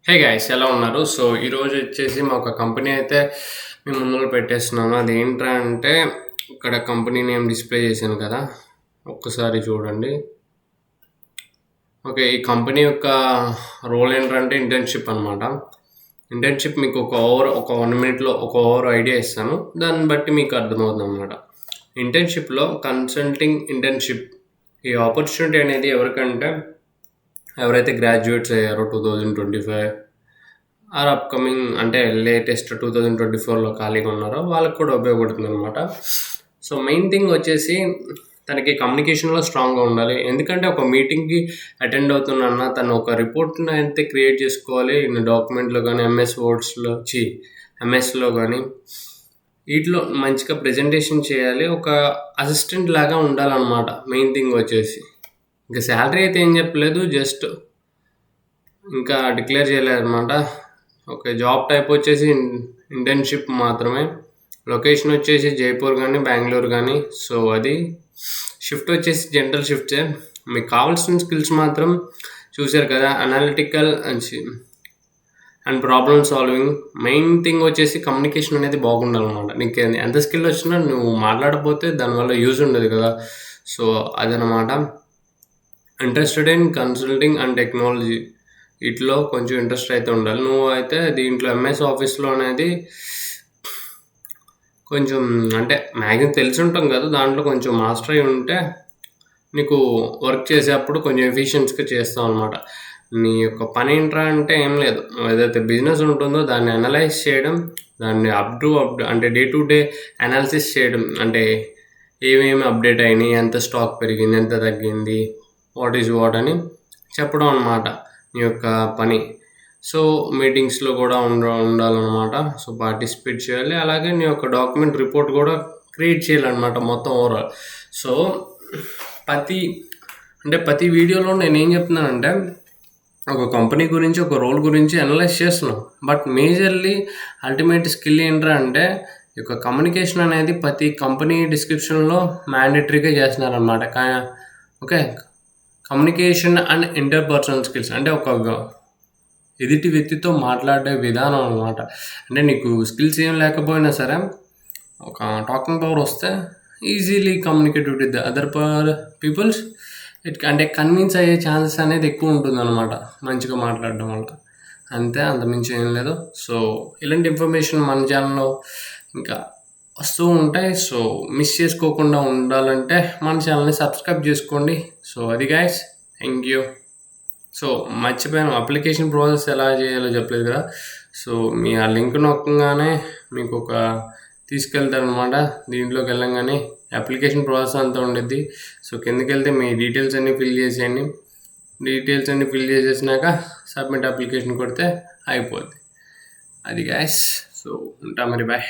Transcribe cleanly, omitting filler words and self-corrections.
Hey guys ఎలా ఉన్నారు? So ఈరోజు వచ్చేసి మా ఒక కంపెనీ అయితే మేము ముందులో పెట్టేస్తున్నాను. అది ఏంట్రా అంటే ఇక్కడ కంపెనీ నేమ్ డిస్ప్లే చేశాను కదా, ఒక్కసారి చూడండి. ఓకే, ఈ కంపెనీ యొక్క రోల్ ఏంటంటే ఇంటర్న్షిప్ అనమాట. ఇంటర్న్షిప్ మీకు ఒక 1 మినిట్లో ఒక ఓవర్ ఐడియా ఇస్తాను, దాన్ని బట్టి మీకు అర్థమవుతుంది అనమాట. ఇంటర్న్షిప్లో కన్సల్టింగ్ ఇంటర్న్షిప్ ఈ ఆపర్చునిటీ అనేది ఎవరికంటే ఎవరైతే గ్రాడ్యుయేట్స్ అయ్యారో 2025 ఆర్ అప్కమింగ్ అంటే లేటెస్ట్ 2024లో ఖాళీగా ఉన్నారో వాళ్ళకి కూడా ఉపయోగపడుతుంది అనమాట. సో మెయిన్ థింగ్ వచ్చేసి తనకి కమ్యూనికేషన్లో స్ట్రాంగ్గా ఉండాలి. ఎందుకంటే ఒక మీటింగ్కి అటెండ్ అవుతున్నా తను ఒక రిపోర్ట్ని అయితే క్రియేట్ చేసుకోవాలి. డాక్యుమెంట్లో కానీ ఎంఎస్లో కానీ వీటిలో మంచిగా ప్రజెంటేషన్ చేయాలి. ఒక అసిస్టెంట్ లాగా ఉండాలన్నమాట. మెయిన్ థింగ్ వచ్చేసి ఇంకా శాలరీ అయితే ఏం చెప్పలేదు, జస్ట్ ఇంకా డిక్లేర్ చేయలేదన్నమాట. ఓకే, జాబ్ టైప్ వచ్చేసి ఇంటర్న్షిప్ మాత్రమే. లొకేషన్ వచ్చేసి జైపూర్ కానీ బెంగళూరు కానీ. సో అది షిఫ్ట్ వచ్చేసి జనరల్ షిఫ్ట్సే. మీకు కావాల్సిన స్కిల్స్ మాత్రం చూశారు కదా, analytical and problem solving. Main thing వచ్చేసి కమ్యూనికేషన్ అనేది బాగుండాలన్నమాట. నీకు ఎంత స్కిల్ వచ్చినా నువ్వు మాట్లాడకపోతే దానివల్ల యూజ్ ఉండదు కదా. సో అదనమాట. Interested in consulting and technology వీటిలో కొంచెం ఇంట్రెస్ట్ అయితే ఉండాలి. నువ్వు అయితే దీంట్లో ఎంఎస్ ఆఫీస్లో అనేది కొంచెం అంటే మ్యాక్సిమం తెలిసి ఉంటాం కదా, దాంట్లో కొంచెం మాస్టర్ అయి ఉంటే నీకు వర్క్ చేసేటప్పుడు కొంచెం ఎఫిషియన్స్గా చేస్తావు అనమాట. నీ యొక్క పని ఏంట్రా అంటే ఏం లేదు, ఏదైతే బిజినెస్ ఉంటుందో దాన్ని అనలైజ్ చేయడం, దాన్ని అంటే డే టు డే అనాలిసిస్ చేయడం. అంటే ఏమేమి అప్డేట్ అయినాయి, ఎంత స్టాక్ పెరిగింది, ఎంత తగ్గింది, వాట్ ఈజ్ వాట్ అని చెప్పడం అనమాట నీ యొక్క పని. సో మీటింగ్స్లో కూడా ఉండాలన్నమాట. సో పార్టిసిపేట్ చేయాలి. అలాగే నీ యొక్క డాక్యుమెంట్ రిపోర్ట్ కూడా క్రియేట్ చేయాలన్నమాట మొత్తం ఓవరాల్. సో ప్రతి వీడియోలో నేను ఏం చెప్తున్నానంటే ఒక కంపెనీ గురించి ఒక రోల్ గురించి అనలైజ్ చేస్తున్నాం. బట్ మేజర్లీ అల్టిమేట్ స్కిల్ ఏంట్రా అంటే ఈ యొక్క కమ్యూనికేషన్ అనేది ప్రతి కంపెనీ డిస్క్రిప్షన్లో మ్యాండేటరీగా చేస్తున్నారనమాట. Okay, communication and interpersonal skills అంటే ఒక ఎదుటి వ్యక్తితో మాట్లాడే విధానం అనమాట. అంటే నీకు స్కిల్స్ ఏం లేకపోయినా సరే ఒక టాకింగ్ పవర్ వస్తే easily communicate with other peoples. అంటే కన్విన్స్ అయ్యే ఛాన్సెస్ అనేది ఎక్కువ ఉంటుంది అనమాట మంచిగా మాట్లాడడం వల్ల. అంతే, అంతమించి ఏం లేదు. సో ఇలాంటి ఇన్ఫర్మేషన్ మన ఛానల్లో ఇంకా వస్తూ ఉంటాయి. సో మిస్ చేసుకోకుండా ఉండాలంటే మన ఛానల్ని సబ్స్క్రైబ్ చేసుకోండి. సో అది గైస్, థ్యాంక్ యూ. సో మర్చిపోయాను, అప్లికేషన్ ప్రాసెస్ ఎలా చేయాలో చెప్పలేదు కదా. సో మీ ఆ లింక్ నొక్కగానే మీకు ఒక తీసుకెళ్తారనమాట. దీంట్లోకి వెళ్ళంగానే అప్లికేషన్ ప్రాసెస్ అంతా ఉండిద్ది. సో కిందకి వెళ్తే మీ డీటెయిల్స్ అన్నీ ఫిల్ చేసేయండి. డీటెయిల్స్ అన్నీ ఫిల్ చేసేసినాక సబ్మిట్ అప్లికేషన్ కొడితే అయిపోద్ది. అది గ్యాస్. సో ఉంటా మరి, బాయ్.